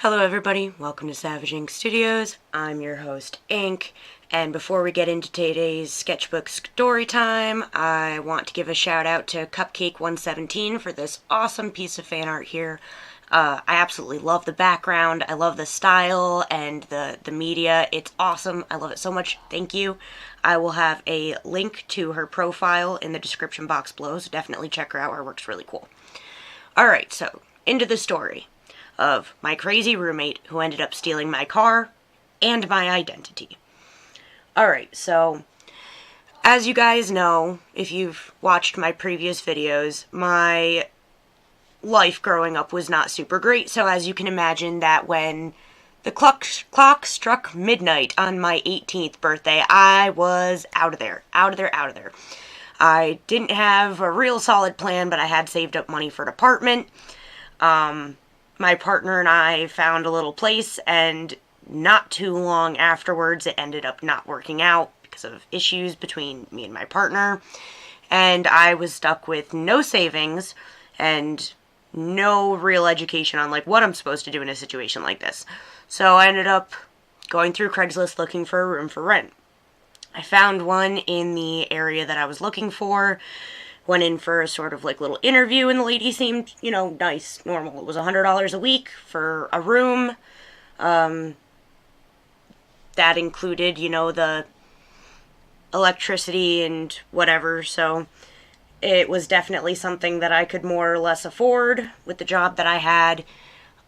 Hello everybody, welcome to Savage Ink Studios. I'm your host, Ink, and before we get into today's sketchbook story time, I want to give a shout out to Cupcake117 for this awesome piece of fan art here. I absolutely love the background, I love the style and the media. It's awesome, I love it so much, thank you. I will have a link to her profile in the description box below, so definitely check her out, her work's really cool. Alright, so into the story of my crazy roommate who ended up stealing my car and my identity. Alright, so as you guys know, if you've watched my previous videos, my life growing up was not super great, so as you can imagine that when the clock struck midnight on my 18th birthday, I was out of there. I didn't have a real solid plan, but I had saved up money for an apartment. My partner and I found a little place, and not too long afterwards it ended up not working out because of issues between me and my partner, and I was stuck with no savings and no real education on like what I'm supposed to do in a situation like this. So I ended up going through Craigslist looking for a room for rent. I found one in the area that I was looking for. Went in for a sort of like little interview, and the lady seemed, nice, normal. It was $100 a week for a room. That included, the electricity and whatever, so it was definitely something that I could more or less afford with the job that I had,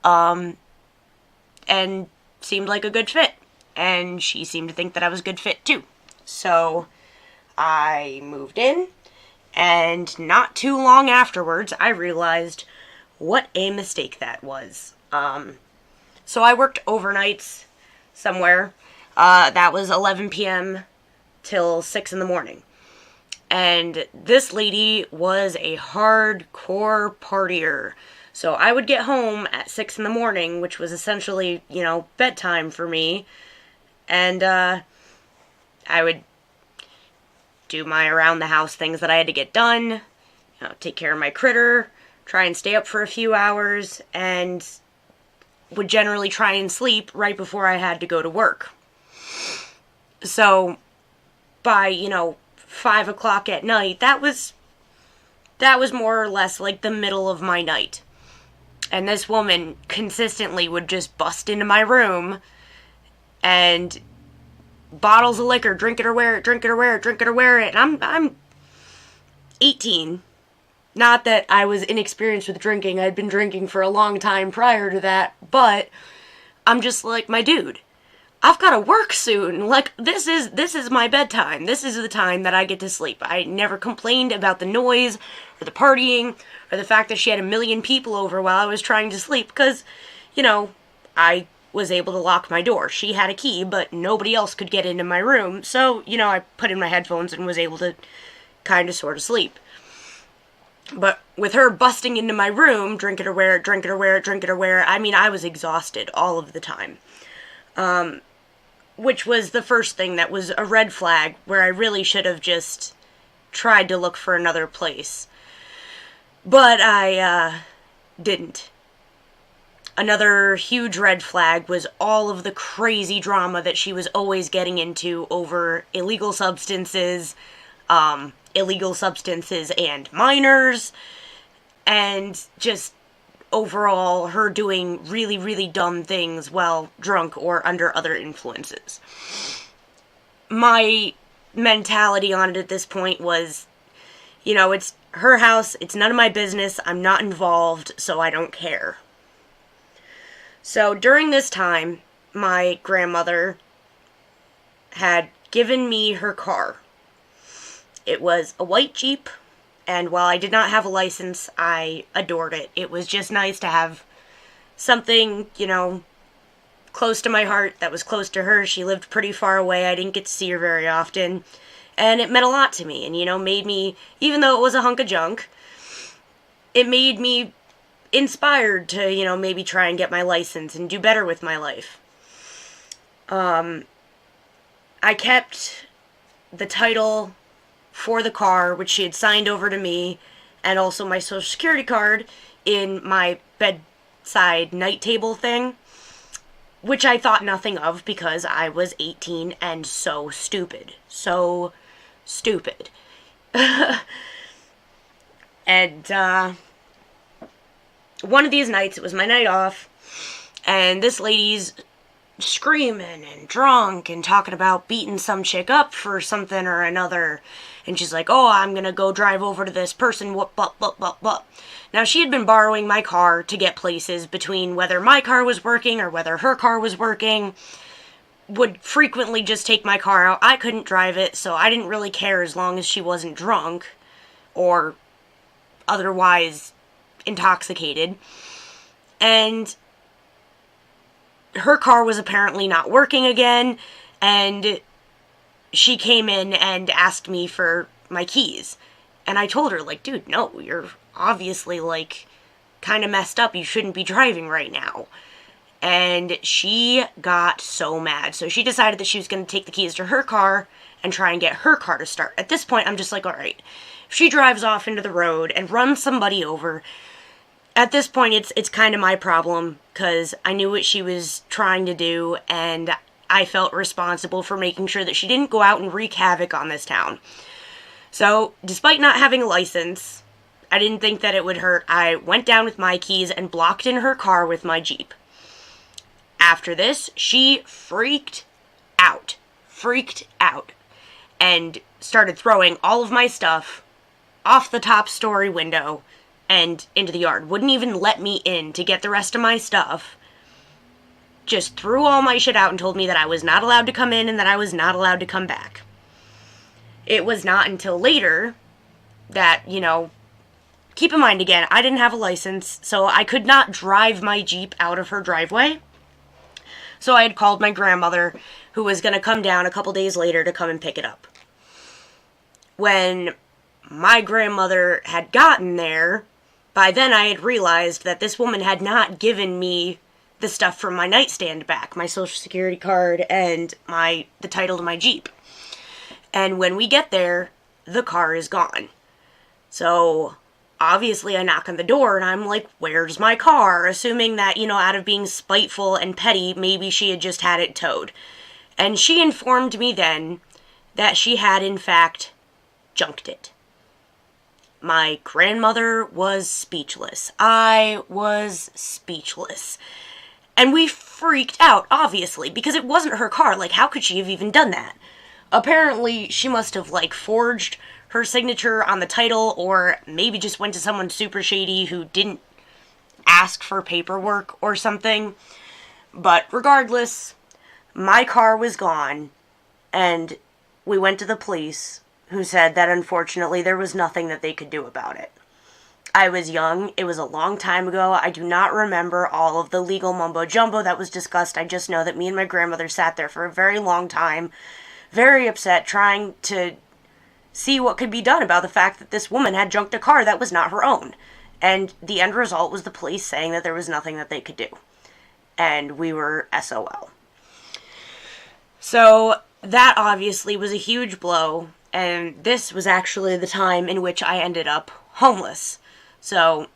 and seemed like a good fit. And she seemed to think that I was a good fit too. So I moved in. And not too long afterwards, I realized what a mistake that was. So I worked overnights somewhere. That was 11 p.m. till 6 in the morning. And this lady was a hardcore partier. So I would get home at 6 in the morning, which was essentially, bedtime for me. And I would do my around the house things that I had to get done, take care of my critter, try and stay up for a few hours, and would generally try and sleep right before I had to go to work. So by, 5 o'clock at night, that was more or less like the middle of my night. And this woman consistently would just bust into my room and bottles of liquor, drink it or wear it, drink it or wear it, drink it or wear it. And I'm 18. Not that I was inexperienced with drinking. I'd been drinking for a long time prior to that, but I'm just like, my dude, I've got to work soon. Like, this is my bedtime. This is the time that I get to sleep. I never complained about the noise or the partying or the fact that she had a million people over while I was trying to sleep, because, I was able to lock my door. She had a key, but nobody else could get into my room, so, I put in my headphones and was able to kind of sort of sleep. But with her busting into my room, drink it or wear it, drink it or wear it, drink it or wear it, I was exhausted all of the time. Which was the first thing that was a red flag, where I really should have just tried to look for another place. But I, didn't. Another huge red flag was all of the crazy drama that she was always getting into over illegal substances and minors, and just overall her doing really, really dumb things while drunk or under other influences. My mentality on it at this point was, it's her house, it's none of my business, I'm not involved, so I don't care. So during this time, my grandmother had given me her car. It was a white Jeep, and while I did not have a license, I adored it. It was just nice to have something, close to my heart that was close to her. She lived pretty far away. I didn't get to see her very often, and it meant a lot to me, and, made me, even though it was a hunk of junk, it made me inspired to, maybe try and get my license and do better with my life. I kept the title for the car, which she had signed over to me, and also my social security card in my bedside night table thing. which I thought nothing of because I was 18 and so stupid. So stupid. And, one of these nights, it was my night off, and this lady's screaming and drunk and talking about beating some chick up for something or another. And she's like, oh, I'm gonna go drive over to this person, what. Now, she had been borrowing my car to get places between whether my car was working or whether her car was working. Would frequently just take my car out. I couldn't drive it, so I didn't really care as long as she wasn't drunk or otherwise intoxicated. And her car was apparently not working again, and she came in and asked me for my keys. And I told her, like, dude, no, you're obviously, like, kind of messed up. You shouldn't be driving right now. And she got so mad. So she decided that she was going to take the keys to her car and try and get her car to start. At this point, I'm just like, all right, if she drives off into the road and runs somebody over, at this point, it's kind of my problem, because I knew what she was trying to do, and I felt responsible for making sure that she didn't go out and wreak havoc on this town. So, despite not having a license, I didn't think that it would hurt. I went down with my keys and blocked in her car with my Jeep. After this, she freaked out, and started throwing all of my stuff off the top story window and into the yard. Wouldn't even let me in to get the rest of my stuff. Just threw all my shit out and told me that I was not allowed to come in and that I was not allowed to come back. It was not until later that, keep in mind again, I didn't have a license, so I could not drive my Jeep out of her driveway. So I had called my grandmother, who was going to come down a couple days later to come and pick it up. When my grandmother had gotten there, by then I had realized that this woman had not given me the stuff from my nightstand back, my social security card and the title to my Jeep. And when we get there, the car is gone. So obviously I knock on the door and I'm like, where's my car? Assuming that, out of being spiteful and petty, maybe she had just had it towed. And she informed me then that she had in fact junked it. My grandmother was speechless. I was speechless. And we freaked out, obviously, because it wasn't her car. Like, how could she have even done that? Apparently, she must have, forged her signature on the title, or maybe just went to someone super shady who didn't ask for paperwork or something. But regardless, my car was gone, and we went to the police, who said that unfortunately there was nothing that they could do about it. I was young, it was a long time ago, I do not remember all of the legal mumbo-jumbo that was discussed. I just know that me and my grandmother sat there for a very long time, very upset, trying to see what could be done about the fact that this woman had junked a car that was not her own. And the end result was the police saying that there was nothing that they could do. And we were SOL. So that obviously was a huge blow, and this was actually the time in which I ended up homeless. So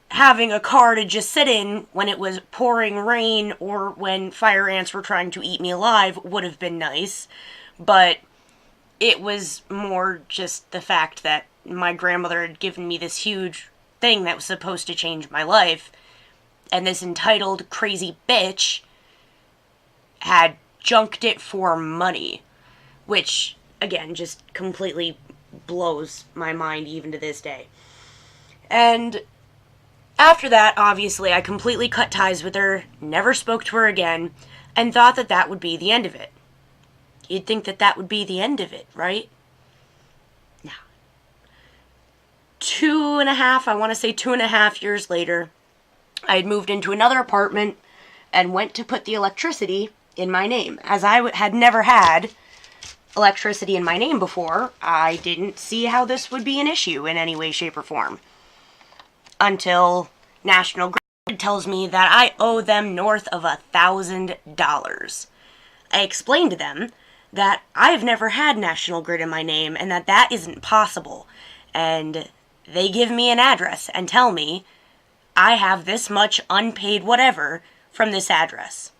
having a car to just sit in when it was pouring rain or when fire ants were trying to eat me alive would have been nice, but it was more just the fact that my grandmother had given me this huge thing that was supposed to change my life, and this entitled crazy bitch had junked it for money, which, again, just completely blows my mind even to this day. And after that, obviously, I completely cut ties with her, never spoke to her again, and thought that that would be the end of it. You'd think that that would be the end of it, right? No. 2.5 years later, I had moved into another apartment and went to put the electricity in my name. As I had never had electricity in my name before, I didn't see how this would be an issue in any way, shape, or form. Until National Grid tells me that I owe them north of $1,000. I explained to them that I've never had National Grid in my name and that that isn't possible. And they give me an address and tell me I have this much unpaid whatever from this address.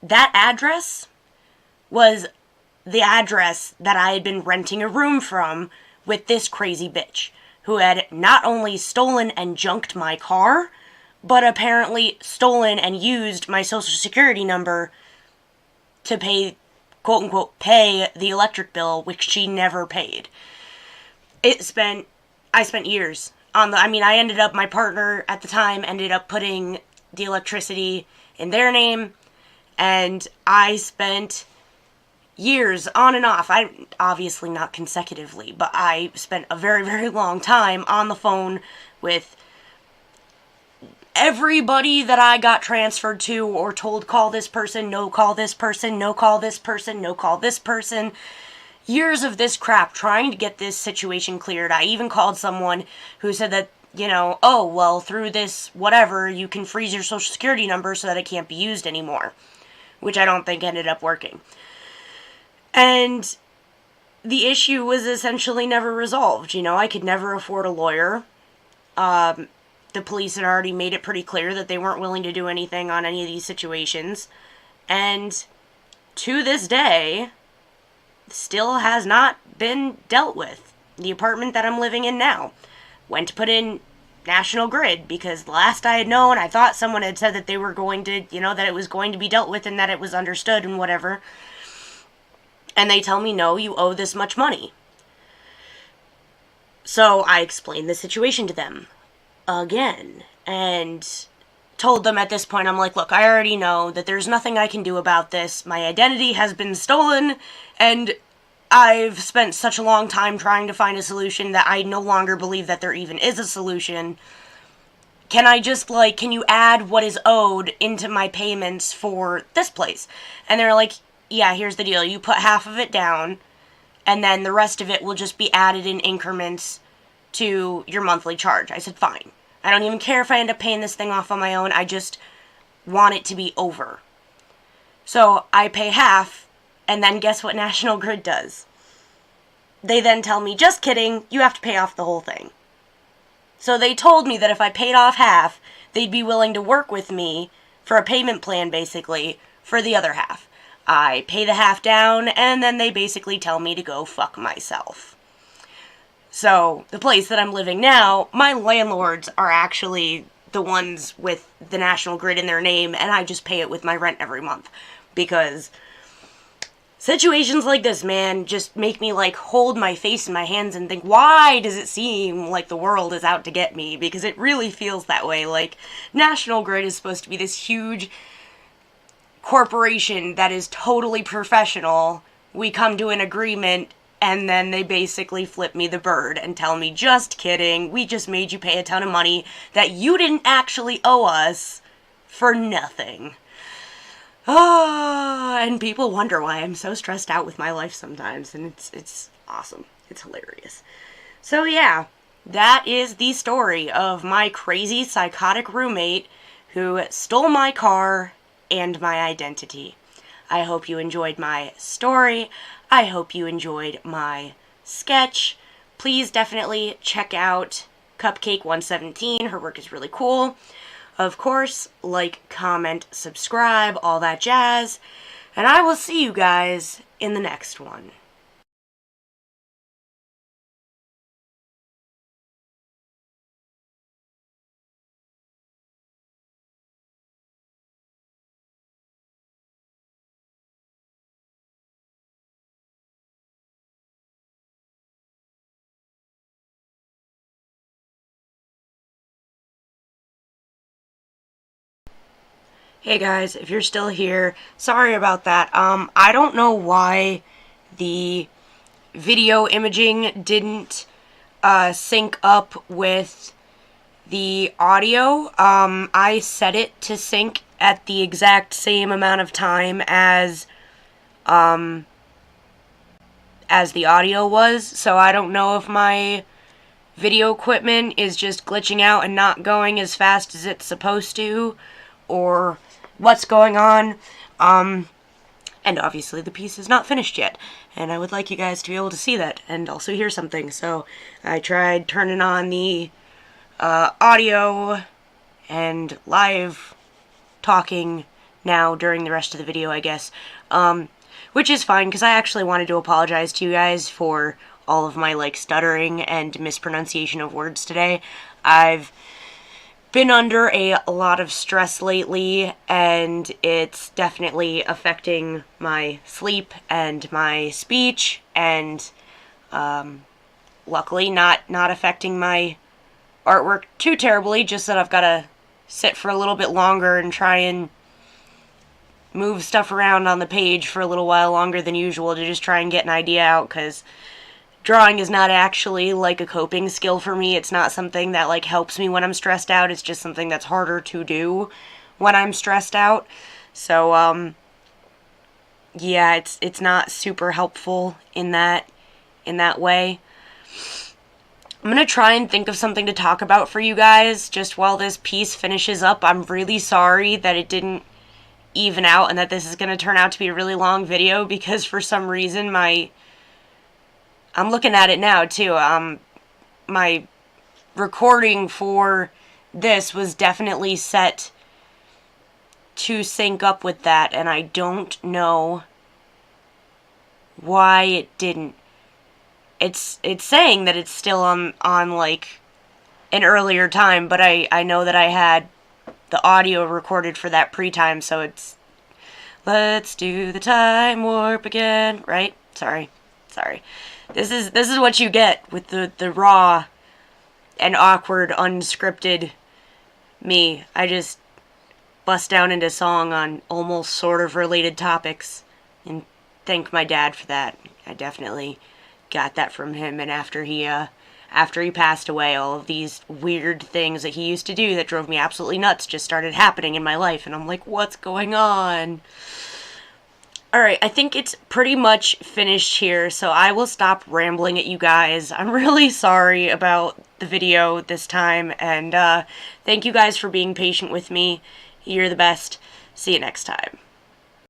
that address was the address that I had been renting a room from with this crazy bitch, who had not only stolen and junked my car, but apparently stolen and used my social security number to pay, quote unquote, pay the electric bill, which she never paid. I spent years on my partner at the time ended up putting the electricity in their name, and I spent years on and off. I obviously not consecutively, but I spent a very, very long time on the phone with everybody that I got transferred to or told call this person, no call this person, no call this person, no call this person. Years of this crap trying to get this situation cleared. I even called someone who said that, oh, well, through this whatever, you can freeze your social security number so that it can't be used anymore, which I don't think ended up working. And the issue was essentially never resolved. I could never afford a lawyer. The police had already made it pretty clear that they weren't willing to do anything on any of these situations. And to this day, still has not been dealt with. The apartment that I'm living in now went to put in National Grid because the last I had known, I thought someone had said that they were going to, that it was going to be dealt with and that it was understood and whatever. And they tell me, no, you owe this much money. So I explained the situation to them again and told them at this point, I'm like, look, I already know that there's nothing I can do about this. My identity has been stolen, and I've spent such a long time trying to find a solution that I no longer believe that there even is a solution. Can I just, can you add what is owed into my payments for this place? And they're like, yeah, here's the deal. You put half of it down, and then the rest of it will just be added in increments to your monthly charge. I said, fine. I don't even care if I end up paying this thing off on my own. I just want it to be over. So I pay half, and then guess what National Grid does? They then tell me, just kidding, you have to pay off the whole thing. So they told me that if I paid off half, they'd be willing to work with me for a payment plan, basically, for the other half. I pay the half down, and then they basically tell me to go fuck myself. So, the place that I'm living now, my landlords are actually the ones with the National Grid in their name, and I just pay it with my rent every month. Because situations like this, man, just make me, hold my face in my hands and think, why does it seem like the world is out to get me? Because it really feels that way. National Grid is supposed to be this huge corporation that is totally professional. We come to an agreement, and then they basically flip me the bird and tell me, just kidding, we just made you pay a ton of money that you didn't actually owe us for nothing. And people wonder why I'm so stressed out with my life sometimes, and it's awesome. It's hilarious. So yeah, that is the story of my crazy psychotic roommate who stole my car and my identity. I hope you enjoyed my story. I hope you enjoyed my sketch. Please definitely check out Cupcake 117. Her work is really cool. Of course, like, comment, subscribe, all that jazz. And I will see you guys in the next one. Hey guys, if you're still here, sorry about that. I don't know why the video imaging didn't sync up with the audio. I set it to sync at the exact same amount of time as the audio was, so I don't know if my video equipment is just glitching out and not going as fast as it's supposed to, or what's going on. And obviously the piece is not finished yet, and I would like you guys to be able to see that and also hear something. So I tried turning on the audio and live talking now during the rest of the video, I guess. Which is fine, because I actually wanted to apologize to you guys for all of my, like, stuttering and mispronunciation of words today. I've been under a lot of stress lately, and it's definitely affecting my sleep and my speech, and luckily not affecting my artwork too terribly, just that I've got to sit for a little bit longer and try and move stuff around on the page for a little while longer than usual to just try and get an idea out, because drawing is not actually, like, a coping skill for me. It's not something that, like, helps me when I'm stressed out. It's just something that's harder to do when I'm stressed out. So, yeah, it's not super helpful in that way. I'm gonna try and think of something to talk about for you guys just while this piece finishes up. I'm really sorry that it didn't even out and that this is gonna turn out to be a really long video, because for some reason I'm looking at it now, too. My recording for this was definitely set to sync up with that, and I don't know why it didn't. It's saying that it's still on like, an earlier time, but I know that I had the audio recorded for that pre-time, so it's, let's do the time warp again, right? Sorry. This is what you get with the raw and awkward, unscripted me. I just bust down into song on almost sort of related topics, and thank my dad for that. I definitely got that from him, and after he passed away, all of these weird things that he used to do that drove me absolutely nuts just started happening in my life, and I'm like, what's going on? Alright, I think it's pretty much finished here, so I will stop rambling at you guys. I'm really sorry about the video this time, and thank you guys for being patient with me. You're the best. See you next time.